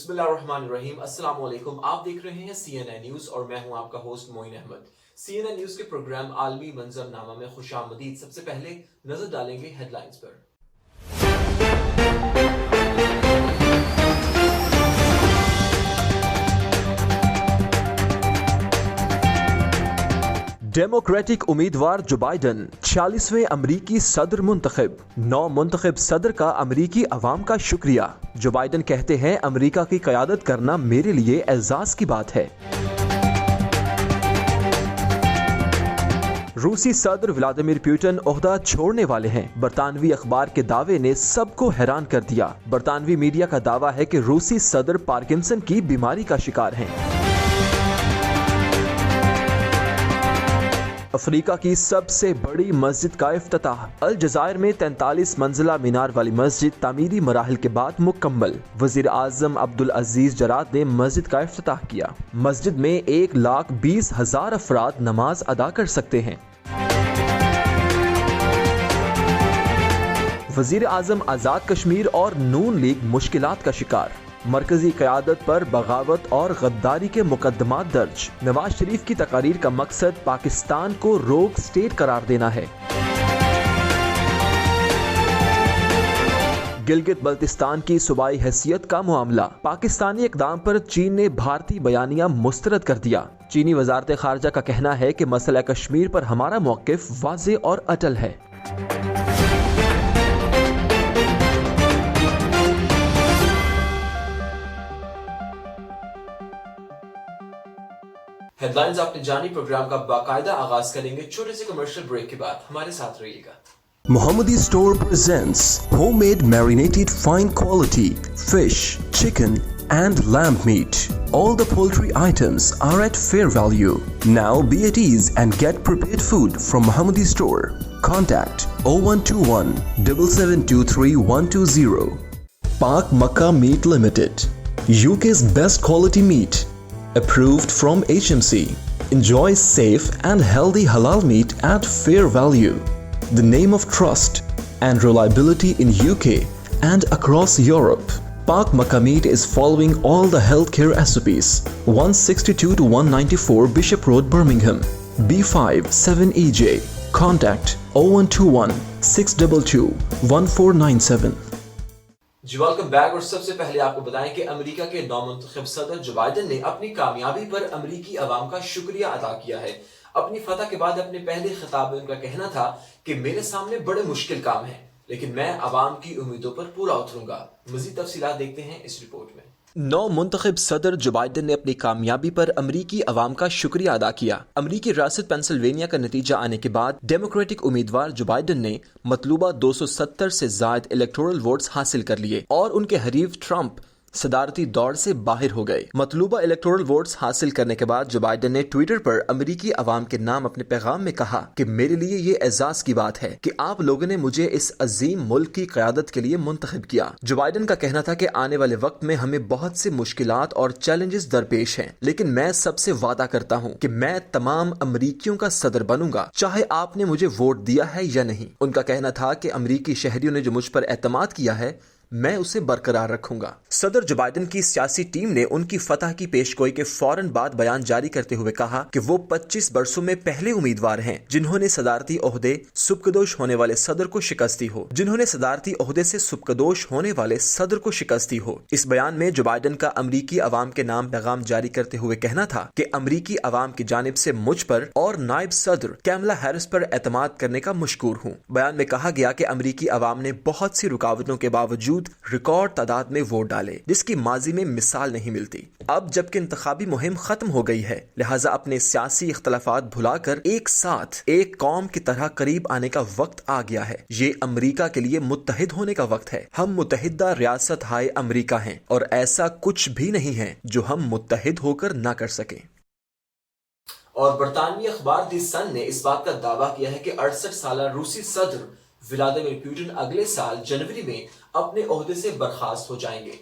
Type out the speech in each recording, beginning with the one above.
बिस्मिल्लाहिर्रहमानिर्रहीम। अस्सलाम वालेकुम। आप देख रहे हैं CNN न्यूज़ और मैं हूं आपका host Moin Ahmed. CNN news के प्रोग्राम आलमी मंजरनामा में खुशामदीद। सबसे पहले नजर डालेंगे हेडलाइंस पर। डेमोक्रेटिक उम्मीदवार जो बाइडन 46वें अमरीकी सदर मुंतखब। 9 मुंतखब सदर का अमरीकी अवाम का शुक्रिया। जो बाइडन कहते हैं अमरीका की क़यादत करना मेरे लिए एजाज की बात है। रूसी सदर व्लादिमीर पुतिन ओहदा छोड़ने वाले हैं। बरतानवी अखबार के दावे ने सबको हैरान कर दिया। बरतानवी मीडिया का दावा है कि रूसी सदर पार्किंसन की बीमारी का शिकार हैं। अफ्रीका की सबसे बड़ी मस्जिद का इफ्तिताह। अल जज़ायर में 43 मंजिला मीनार वाली मस्जिद तामीरी मराहिल के बाद मुकम्मल। वजीर आजम अब्दुल अजीज जराद ने मस्जिद का इफ्तिताह किया। मस्जिद में 1,20,000 अफराद नमाज अदा कर सकते हैं। वजीर आजम आजाद कश्मीर और नून लीग मुश्किलात का शिकार। मरकजी क़यादत पर बगावत और गद्दारी के मुकदमात दर्ज। नवाज शरीफ की तकारीर का मकसद पाकिस्तान को रोग स्टेट करार देना है। गिलगित बल्तिस्तान की सूबाई हैसियत का मामला। पाकिस्तानी इक़दाम पर चीन ने भारतीय बयानिया मुस्तरद कर दिया। चीनी वजारत खारजा का कहना है कि मसला कश्मीर पर हमारा मौक़िफ़ वाज़े और अटल है। हेडलाइंस आपने जानी। प्रोग्राम का बाकायदा आगाज करेंगे छोटे से कमर्शियल ब्रेक के बाद। हमारे साथ रहिएगा। Mohammadi Store presents homemade marinated fine quality fish, chicken and lamb meat. All the poultry items are at fair value. Now be at ease and get prepared food from Mohammadi Store. Contact 0121 7723 120. Pak Makkah Meat Limited, UK's best quality meat. Approved from HMC. Enjoy safe and healthy halal meat at fair value. The name of trust and reliability in UK and across Europe. Pak Makkah Meat is following all the healthcare SOPs. 162 to 194 Bishop Road, Birmingham. B5 7EJ. Contact 0121 622 1497. Ji welcome back. और सबसे पहले आपको बताएं कि America के नौमुंतखब सदर जो Biden ने अपनी कामयाबी पर अमेरिकी अवाम का शुक्रिया अदा किया है। अपनी फतह के बाद अपने पहले खिताब में उनका कहना था कि मेरे सामने बड़े मुश्किल काम हैं, लेकिन मैं अवाम की उम्मीदों पर पूरा उतरूंगा। मजीद तफसीलात देखते हैं इस रिपोर्ट में। 9 मुंतखब सदर जो बाइडन ने अपनी कामयाबी पर अमरीकी अवाम का शुक्रिया अदा किया। अमरीकी रियासत पेंसिल्वेनिया का नतीजा आने के बाद डेमोक्रेटिक उम्मीदवार जो बाइडन ने मतलूबा 270 से ज्यादा इलेक्टोरल वोट्स हासिल कर लिए और उनके हरीफ ट्रंप सदारती दौड़ से बाहर हो गए। मतलूबा इलेक्टोरल वोट्स हासिल करने के बाद जो बाइडन ने ट्विटर पर अमरीकी अवाम के नाम अपने पैगाम में कहा कि मेरे लिए ये एजाज की बात है कि आप लोगों ने मुझे इस अजीम मुल्क की क़यादत के लिए मुंतखब किया। जो बाइडन का कहना था कि आने वाले वक्त में हमें बहुत से मुश्किलात और चैलेंजेस दरपेश हैं, लेकिन मैं सबसे वादा करता हूँ कि मैं तमाम अमरीकियों का सदर बनूंगा, चाहे आपने मुझे वोट दिया है या नहीं। उनका कहना था कि अमरीकी शहरियों ने जो मुझ पर एतमाद किया है मैं उसे बरकरार रखूंगा। सदर जो बाइडन की सियासी टीम ने उनकी फतह की पेशगोई के फौरन बाद बयान जारी करते हुए कहा कि वो 25 बरसों में पहले उम्मीदवार हैं जिन्होंने सदारती ओहदे सुबकदोश होने वाले सदर को शिकस्ती हो इस बयान में जो बाइडन का अमरीकी अवाम के नाम पैगाम जारी करते हुए कहना था कि अमरीकी अवाम की जानिब से मुझ पर और नायब सदर कैमला हैरिस पर एतमाद करने का मशकूर हूँ। बयान में कहा गया कि अमरीकी अवाम ने बहुत सी रुकावटों के बावजूद रिकॉर्ड तादाद में वोट डाले, जिसकी माजी में मिसाल नहीं मिलती। अब जबकि इंतखाबी मुहिम खत्म हो गई है, लिहाजा अपने सियासी इख्तलाफात भुलाकर एक साथ एक कौम की तरह करीब आने का वक्त आ गया है। ये अमरीका के लिए मुत्तहिद होने का वक्त है। हम मुत्तहिदा रियासत हाय अमरीका हैं और ऐसा कुछ भी नहीं है जो हम मुत्तहिद होकर ना कर सकें। और बरतानवी अखबार दी सन ने इस बात का दावा किया है कि 68 साल रूसी सदर व्लादिमीर पुतिन अगले साल जनवरी में अपने ओहदे से बर्खास्त हो जाएंगे।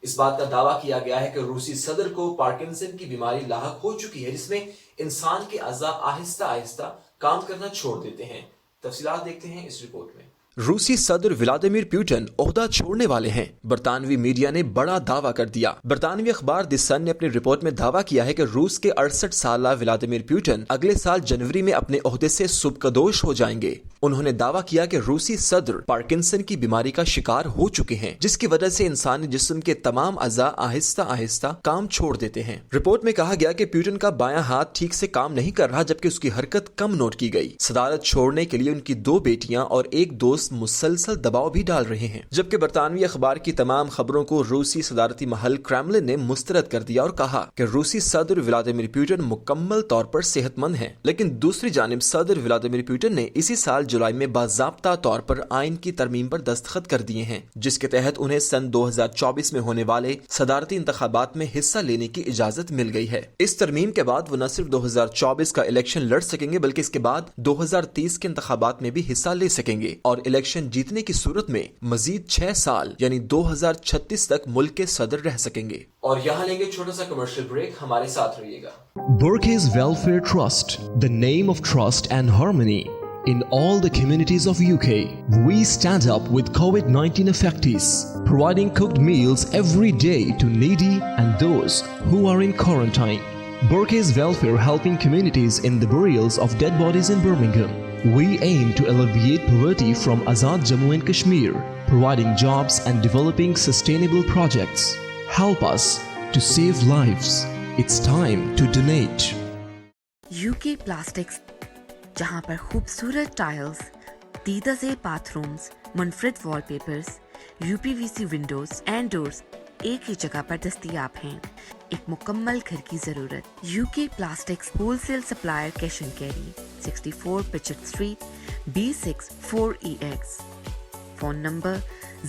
इस बात का दावा किया गया है कि रूसी सदर को पार्किंसन की बीमारी लाहक हो चुकी है, जिसमें इंसान के अज़ा आहिस्ता आहिस्ता काम करना छोड़ देते हैं। तफसीलात देखते हैं इस रिपोर्ट में। रूसी सदर व्लादिमीर पुतिन ओहदा छोड़ने वाले हैं। बरतानवी मीडिया ने बड़ा दावा कर दिया। बरतानवी अखबार द सन ने अपनी रिपोर्ट में दावा किया है कि रूस के 68 साल व्लादिमीर पुतिन अगले साल जनवरी में अपने ओहदे से सुबकदोश हो जाएंगे। उन्होंने दावा किया कि रूसी सदर पार्किंसन की बीमारी का शिकार हो चुके हैं, जिसकी वजह से इंसानी जिस्म के तमाम अज़ा आहिस्ता आहिस्ता काम छोड़ देते हैं। रिपोर्ट में कहा गया कि पुतिन का बायां हाथ ठीक से काम नहीं कर रहा, जबकि उसकी हरकत कम नोट की गई। सदारत छोड़ने के लिए उनकी 2 बेटियां और एक दोस्त मुसलसल दबाव भी डाल रहे हैं। जबकि बरतानवी अखबार की तमाम खबरों को रूसी सदारती महल क्रेमलिन ने मुस्तरद कर दिया और कहा कि रूसी सदर व्लादिमीर पुतिन मुकम्मल तौर पर सेहतमंद हैं। लेकिन दूसरी जानिब सदर व्लादिमीर पुतिन ने इसी साल जुलाई में बाज़ाब्ता तौर पर आइन की तरमीम पर दस्तखत कर दिए हैं, जिसके तहत उन्हें सन 2024 में होने वाले सदारती इंतखाबात में हिस्सा लेने की इजाजत मिल गई है। इस तरमीम के बाद वो न सिर्फ 2024 का इलेक्शन लड़ सकेंगे, बल्कि इसके बाद 2030 के इंतखाबात में भी हिस्सा ले सकेंगे और इलेक्शन जीतने की सूरत में मजीद 6 साल यानी 2036 तक मुल्क के सदर रह सकेंगे। और यहाँ लेंगे छोटा सा कमर्शियल ब्रेक, हमारे साथ रहिएगा। Burke's Welfare Trust, the name of trust and harmony in all the communities of UK. We stand up with COVID-19 affectees, providing cooked meals every day to needy and those who are in quarantine. Burke's Welfare helping communities in the burials of dead bodies in Birmingham. We aim to alleviate poverty from Azad Jammu and Kashmir, providing jobs and developing sustainable projects. Help us to save lives. It's time to donate. UK Plastics, जहां पर खूबसूरत tiles, दीदा ज़ेब bathrooms, मुनफरिद wallpapers, UPVC windows and doors एक ही जगह पर दस्तयाब हैं। एक मुकम्मल घर की जरूरत। UK Plastics wholesale supplier cash and carry, 64 पिचट street, B6 4EX। Phone number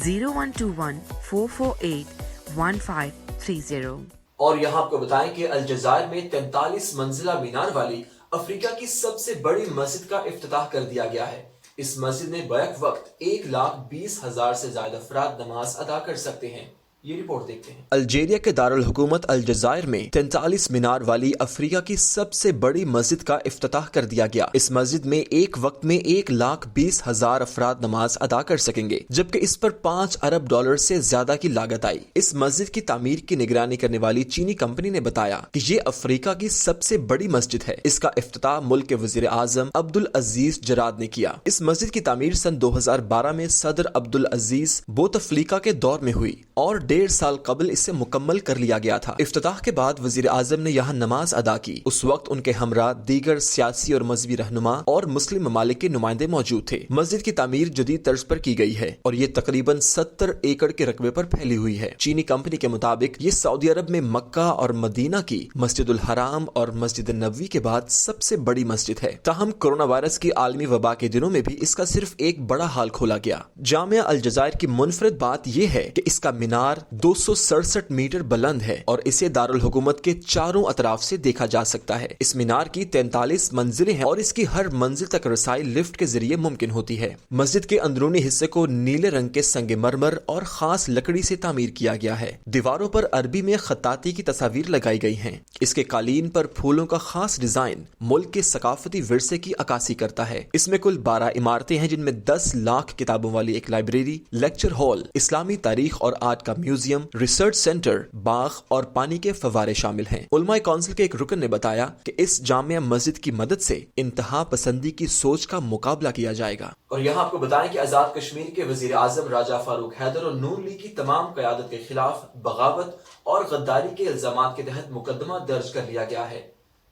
0121 448 1530। और यहाँ आपको बताएं कि अलजज़ायर में 43 मंजिला मीनार वाली अफ्रीका की सबसे बड़ी मस्जिद का इफ्तिताह कर दिया गया है। इस मस्जिद में बैक वक्त 1,20,000 से ज्यादा अफराद नमाज अदा कर सकते हैं। ये रिपोर्ट देखते हैं। अल्जीरिया के दारुल हुकूमत अलजज़ायर में 43 मीनार वाली अफ्रीका की सबसे बड़ी मस्जिद का इफ्तिताह कर दिया गया। इस मस्जिद में एक वक्त में 1,20,000 अफराद नमाज अदा कर सकेंगे, जबकि इस पर $5 अरब से ज्यादा की लागत आई। इस मस्जिद की तामीर की निगरानी करने वाली चीनी कंपनी ने बताया कि ये अफ्रीका की सबसे बड़ी मस्जिद है। इसका इफ्तिताह मुल्क के वजीर आजम अब्दुल अजीज जराद ने किया। इस मस्जिद की तामीर सन 2012 में सदर अब्दुल अजीज बोतफ्लिका के दौर में हुई और 1.5 साल कबल इसे मुकम्मल कर लिया गया था। इफ्तिताह के बाद वजीर आजम ने यहाँ नमाज अदा की। उस वक्त उनके हमरा दीगर सियासी और मजहबी रहनुमा और मुस्लिम ममालिक के नुमाइंदे मौजूद थे। मस्जिद की तामीर जदीद तर्ज पर की गई है और ये तकरीबन 70 एकड़ के रकबे पर फैली हुई है। चीनी कंपनी के मुताबिक ये सऊदी अरब में मक्का और मदीना की मस्जिदुल हराम और मस्जिद नबवी के बाद सबसे बड़ी मस्जिद है। ताहम कोरोना वायरस की आलमी वबा के दिनों में भी इसका सिर्फ एक बड़ा हाल खोला गया। जामिया अलजज़ायर की मुनफरिद बात यह है कि इसका मीनार 267 मीटर बुलंद है और इसे दारुल हुकूमत के चारों अतराफ से देखा जा सकता है। इस मीनार की 43 मंजिलें हैं और इसकी हर मंजिल तक रसाई लिफ्ट के जरिए मुमकिन होती है। मस्जिद के अंदरूनी हिस्से को नीले रंग के संगे मरमर और खास लकड़ी से तामीर किया गया है। दीवारों पर अरबी में खत्ताती की तस्वीर लगाई गई हैं। इसके कालीन पर फूलों का खास डिजाइन मुल्क के सकाफती विरसे की अक्कासी करता है। इसमें कुल 12 इमारतें हैं, जिनमें 10 लाख किताबों वाली एक लाइब्रेरी, लेक्चर हॉल, इस्लामी तारीख और आर्ट का म्यूजियम, रिसर्च सेंटर, बाग और पानी के फवारे शामिल हैं। उलमाए काउंसिल के एक रुकन ने बताया कि इस जामिया मस्जिद की मदद से इंतहा पसंदी की सोच का मुकाबला किया जाएगा। और यहाँ आपको बताएं कि आजाद कश्मीर के वजीर आजम राजा फारूक हैदर और नून लीग की तमाम क़यादत के खिलाफ बगावत और गद्दारी के इल्जामात के तहत मुकदमा दर्ज कर लिया गया है।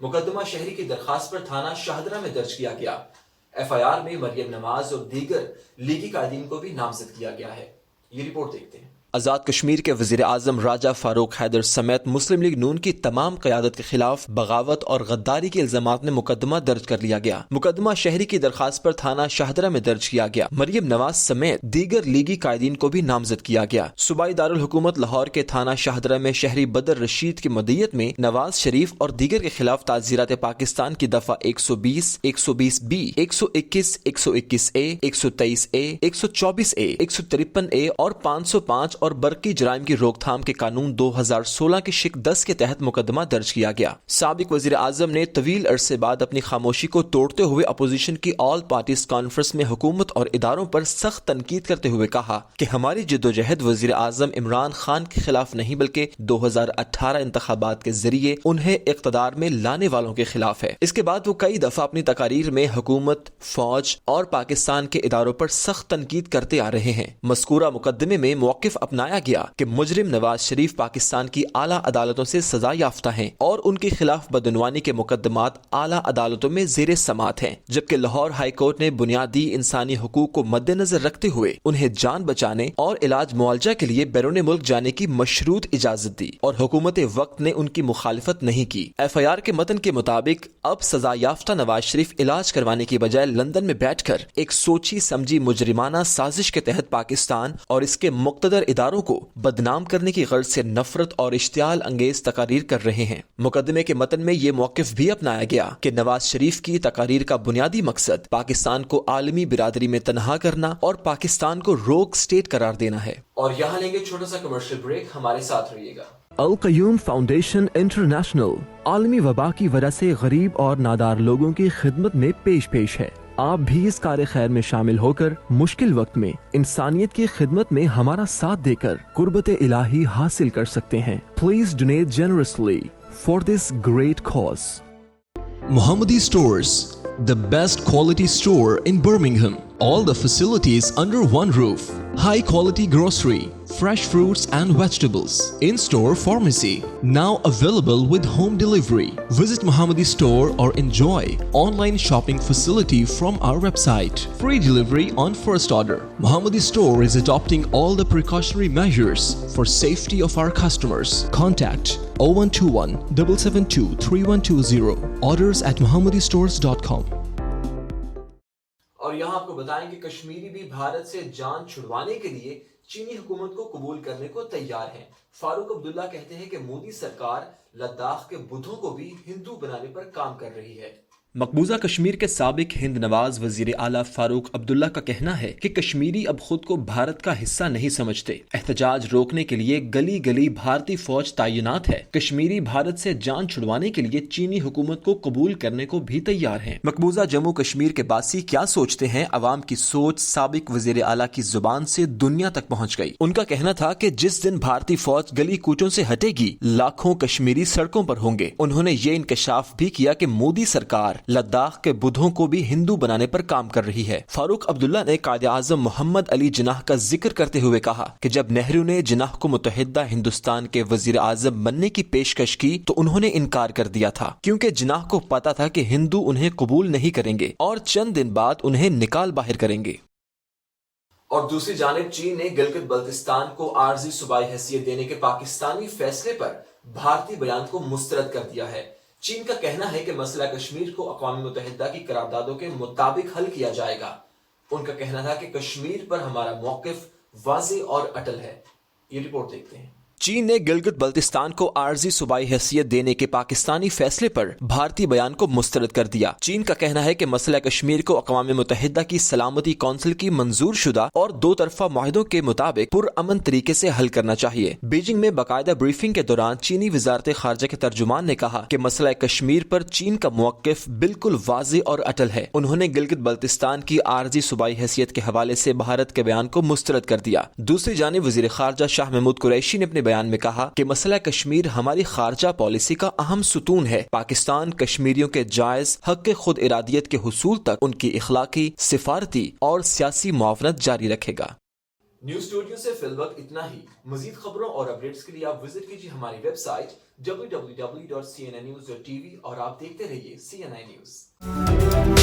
मुकदमा शहरी की दरखास्त पर थाना शाहदरा में दर्ज किया गया। FIR में मरियम नवाज और दीगर लीगी कायदीन को भी नामजद किया गया है। ये रिपोर्ट देखते हैं। आजाद कश्मीर के वजीर आजम राजा फारूक हैदर समेत मुस्लिम लीग नून की तमाम क़यादत के खिलाफ बगावत और गद्दारी के इल्जामात में मुकदमा दर्ज कर लिया गया। मुकदमा शहरी की दरखास्त पर थाना शाहदरा में दर्ज किया गया। मरियम नवाज समेत दीगर लीगी कायदीन को भी नामजद किया गया। सूबाई दारुल हुकूमत लाहौर के थाना शाहदरा में शहरी बदर रशीद की मदीयत में नवाज शरीफ और दीगर के खिलाफ ताज़ीरात पाकिस्तान की दफा 120, 120B, 121, 121A, 123A, 124A, 153A और 505 اور برقی جرائم کی روک تھام کے قانون 2016 کی شق 10 کے تحت مقدمہ درج کیا گیا۔ سابق وزیر اعظم نے طویل عرصے بعد اپنی خاموشی کو توڑتے ہوئے اپوزیشن کی آل پارٹیز کانفرنس میں حکومت اور اداروں پر سخت تنقید کرتے ہوئے کہا کہ ہماری جدوجہد وزیر اعظم عمران خان کے خلاف نہیں بلکہ 2018 انتخابات کے ذریعے انہیں اقتدار میں لانے والوں کے خلاف ہے۔ اس کے بعد وہ کئی دفعہ اپنی تقاریر میں حکومت، فوج اور پاکستان کے اداروں پر سخت تنقید کرتے آ رہے ہیں۔ مذکورہ مقدمے میں موقف اپنایا گیا کہ مجرم نواز شریف پاکستان کی اعلیٰ عدالتوں سے سزا یافتہ ہیں اور ان کے خلاف بدعنوانی کے مقدمات اعلیٰ عدالتوں میں زیر سماعت ہیں، جبکہ لاہور ہائی کورٹ نے بنیادی انسانی حقوق کو مد نظر رکھتے ہوئے انہیں جان بچانے اور علاج معالجہ کے لیے بیرون ملک جانے کی مشروط اجازت دی اور حکومت وقت نے ان کی مخالفت نہیں کی۔ ایف آئی آر کے متن کے مطابق اب سزا یافتہ نواز شریف علاج کروانے کی بجائے لندن میں بیٹھ کر ایک سوچی سمجھی مجرمانہ سازش کے تحت پاکستان اور اس کے مقتدر اداروں کو بدنام کرنے کی غرض سے نفرت اور اشتعال انگیز تقاریر کر رہے ہیں۔ مقدمے کے متن میں یہ موقف بھی اپنایا گیا کہ نواز شریف کی تقاریر کا بنیادی مقصد پاکستان کو عالمی برادری میں تنہا کرنا اور پاکستان کو روگ اسٹیٹ قرار دینا ہے۔ اور یہاں لیں گے چھوٹا سا کمرشل بریک، ہمارے ساتھ رہیے گا۔ القیوم فاؤنڈیشن انٹرنیشنل عالمی وبا کی وجہ سے غریب اور نادار لوگوں کی خدمت میں پیش ہے۔ آپ بھی اس کار خیر میں شامل ہو کر مشکل وقت میں انسانیت کی خدمت میں ہمارا ساتھ دے کر قربت الہی حاصل کر سکتے ہیں۔ Please donate generously for this great cause. Mohammadi Stores, the best quality store in Birmingham. All the facilities under one roof. High quality grocery, fresh fruits and vegetables. In-store pharmacy. Now available with home delivery. Visit Mohammadi Store or enjoy online shopping facility from our website. Free delivery on first order. Mohammadi Store is adopting all the precautionary measures for safety of our customers. Contact 0121 772 3120. Orders at mohammadistores.com. اور یہاں آپ کو بتائیں کہ کشمیری بھی بھارت سے جان چھڑوانے کے لیے چینی حکومت کو قبول کرنے کو تیار ہیں۔ فاروق عبداللہ کہتے ہیں کہ مودی سرکار لداخ کے بدھوں کو بھی ہندو بنانے پر کام کر رہی ہے۔ مقبوضہ کشمیر کے سابق ہند نواز وزیر اعلیٰ فاروق عبداللہ کا کہنا ہے کہ کشمیری اب خود کو بھارت کا حصہ نہیں سمجھتے۔ احتجاج روکنے کے لیے گلی گلی بھارتی فوج تعینات ہے۔ کشمیری بھارت سے جان چھڑوانے کے لیے چینی حکومت کو قبول کرنے کو بھی تیار ہیں۔ مقبوضہ جموں کشمیر کے باسی کیا سوچتے ہیں؟ عوام کی سوچ سابق وزیر اعلیٰ کی زبان سے دنیا تک پہنچ گئی۔ ان کا کہنا تھا کہ جس دن بھارتی فوج گلی کوچوں سے ہٹے گی، لاکھوں کشمیری سڑکوں پر ہوں گے۔ انہوں نے یہ انکشاف بھی کیا کہ مودی سرکار لداخ کے بدھوں کو بھی ہندو بنانے پر کام کر رہی ہے۔ فاروق عبداللہ نے قائد اعظم محمد علی جناح کا ذکر کرتے ہوئے کہا کہ جب نہرو نے جناح کو متحدہ ہندوستان کے وزیر اعظم بننے کی پیشکش کی تو انہوں نے انکار کر دیا تھا، کیونکہ جناح کو پتا تھا کہ ہندو انہیں قبول نہیں کریں گے اور چند دن بعد انہیں نکال باہر کریں گے۔ اور دوسری جانب چین نے گلگت بلتستان کو عارضی صوبائی حیثیت دینے کے پاکستانی فیصلے پر بھارتی بیان کو مسترد کر دیا ہے۔ چین کا کہنا ہے کہ مسئلہ کشمیر کو اقوام متحدہ کی قراردادوں کے مطابق حل کیا جائے گا۔ ان کا کہنا تھا کہ کشمیر پر ہمارا موقف واضح اور اٹل ہے۔ یہ رپورٹ دیکھتے ہیں۔ چین نے گلگت بلتستان کو عارضی صوبائی حیثیت دینے کے پاکستانی فیصلے پر بھارتی بیان کو مسترد کر دیا۔ چین کا کہنا ہے کہ مسئلہ کشمیر کو اقوام متحدہ کی سلامتی کونسل کی منظور شدہ اور دو طرفہ معاہدوں کے مطابق پرامن طریقے سے حل کرنا چاہیے۔ بیجنگ میں باقاعدہ بریفنگ کے دوران چینی وزارت خارجہ کے ترجمان نے کہا کہ مسئلہ کشمیر پر چین کا موقف بالکل واضح اور اٹل ہے۔ انہوں نے گلگت بلتستان کی عارضی صوبائی حیثیت کے حوالے سے بھارت کے بیان کو مسترد کر دیا۔ دوسری جانب وزیر خارجہ شاہ محمود قریشی نے اپنے بیان میں کہا کہ مسئلہ کشمیر ہماری خارجہ پالیسی کا اہم ستون ہے۔ پاکستان کشمیریوں کے جائز حق خود ارادیت کے حصول تک ان کی اخلاقی، سفارتی اور سیاسی معاونت جاری رکھے گا۔ نیوز اسٹوڈیو سے فی الوقت اتنا ہی۔ مزید خبروں اور اپڈیٹس کے لیے آپ وزٹ کیجیے ہماری ویب سائٹ www.cnnnews.tv اور آپ دیکھتے رہیے CNN نیوز۔